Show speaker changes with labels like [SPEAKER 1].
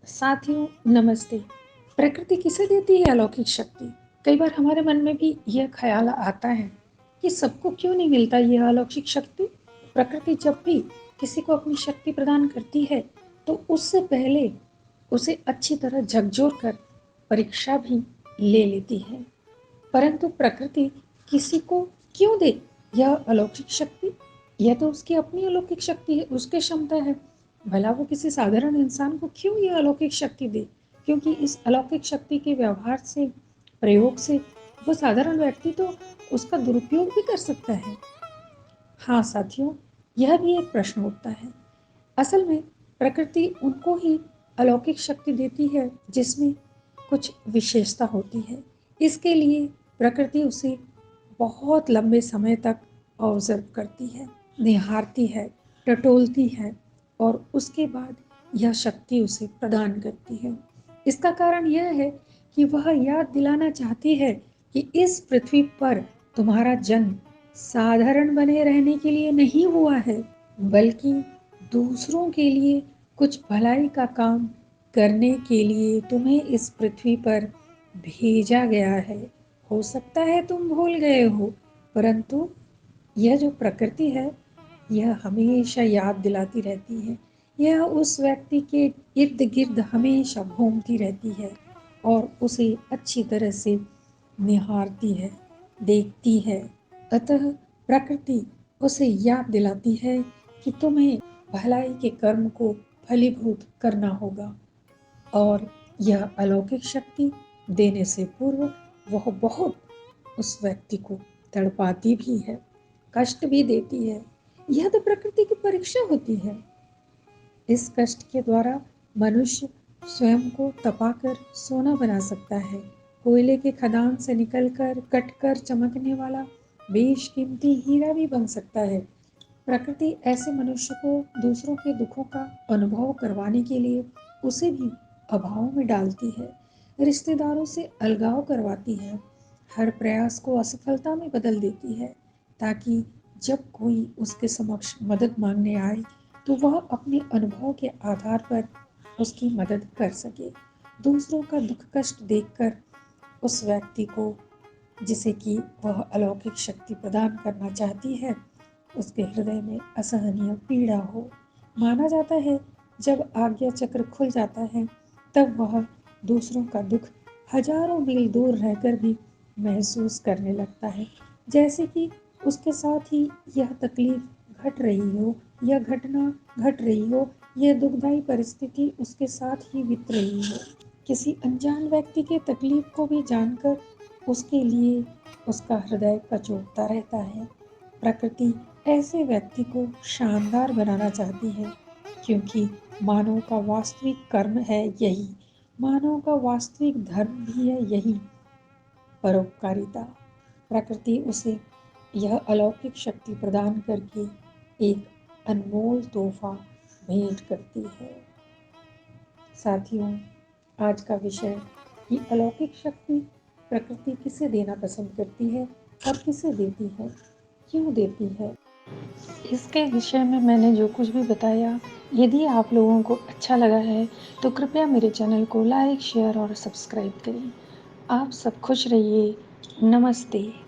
[SPEAKER 1] साथियों नमस्ते। प्रकृति किसे देती है अलौकिक शक्ति? कई बार हमारे मन में भी यह ख्याल आता है कि सबको क्यों नहीं मिलता यह अलौकिक शक्ति। प्रकृति जब भी किसी को अपनी शक्ति प्रदान करती है तो उससे पहले उसे अच्छी तरह झकझोर कर परीक्षा भी ले लेती है। परंतु प्रकृति किसी को क्यों दे यह अलौकिक शक्ति? यह तो उसकी अपनी अलौकिक शक्ति है, उसकी क्षमता है। भला वो किसी साधारण इंसान को क्यों यह अलौकिक शक्ति दे? क्योंकि इस अलौकिक शक्ति के व्यवहार से, प्रयोग से वो साधारण व्यक्ति तो उसका दुरुपयोग भी कर सकता है। हाँ साथियों, यह भी एक प्रश्न उठता है। असल में प्रकृति उनको ही अलौकिक शक्ति देती है जिसमें कुछ विशेषता होती है। इसके लिए प्रकृति उसे बहुत लंबे समय तक ऑब्जर्व करती है, निहारती है, टटोलती है और उसके बाद यह शक्ति उसे प्रदान करती है। इसका कारण यह है कि वह याद दिलाना चाहती है कि इस पृथ्वी पर तुम्हारा जन्म साधारण बने रहने के लिए नहीं हुआ है, बल्कि दूसरों के लिए कुछ भलाई का काम करने के लिए तुम्हें इस पृथ्वी पर भेजा गया है। हो सकता है तुम भूल गए हो, परंतु यह जो प्रकृति है यह हमेशा याद दिलाती रहती है। यह उस व्यक्ति के इर्द गिर्द हमेशा घूमती रहती है और उसे अच्छी तरह से निहारती है, देखती है। अतः प्रकृति उसे याद दिलाती है कि तुम्हें भलाई के कर्म को फलीभूत करना होगा। और यह अलौकिक शक्ति देने से पूर्व वह बहुत उस व्यक्ति को तड़पाती भी है, कष्ट भी देती है। यह तो प्रकृति की परीक्षा होती है। इस कष्ट के द्वारा मनुष्य स्वयं को तपाकर सोना बना सकता है, कोयले के खदान से निकलकर कटकर चमकने वाला बेशकीमती हीरा भी बन सकता है। प्रकृति ऐसे मनुष्य को दूसरों के दुखों का अनुभव करवाने के लिए उसे भी अभाव में डालती है, रिश्तेदारों से अलगाव करवाती है, हर प्रयास को असफलता में बदल देती है, ताकि जब कोई उसके समक्ष मदद मांगने आए तो वह अपने अनुभव के आधार पर उसकी मदद कर सके। दूसरों का दुख कष्ट देखकर उस व्यक्ति को, जिसे कि वह अलौकिक शक्ति प्रदान करना चाहती है, उसके हृदय में असहनीय पीड़ा हो। माना जाता है जब आज्ञा चक्र खुल जाता है तब वह दूसरों का दुख हजारों मील दूर रहकर भी महसूस करने लगता है, जैसे कि उसके साथ ही यह तकलीफ घट रही हो, यह घटना घट रही हो, यह दुखदायी परिस्थिति उसके साथ ही बीत रही हो। किसी अनजान व्यक्ति के तकलीफ को भी जानकर उसके लिए उसका हृदय कचोटता रहता है। प्रकृति ऐसे व्यक्ति को शानदार बनाना चाहती है, क्योंकि मानव का वास्तविक कर्म है यही, मानव का वास्तविक धर्म भी है यही, परोपकारिता। प्रकृति उसे यह अलौकिक शक्ति प्रदान करके एक अनमोल तोहफा भेंट करती है। साथियों, आज का विषय कि अलौकिक शक्ति प्रकृति किसे देना पसंद करती है और किसे देती है, क्यों देती है। इसके विषय में मैंने जो कुछ भी बताया, यदि आप लोगों को अच्छा लगा है तो कृपया मेरे चैनल को लाइक, शेयर और सब्सक्राइब करें। आप सब खुश रहिए। नमस्ते।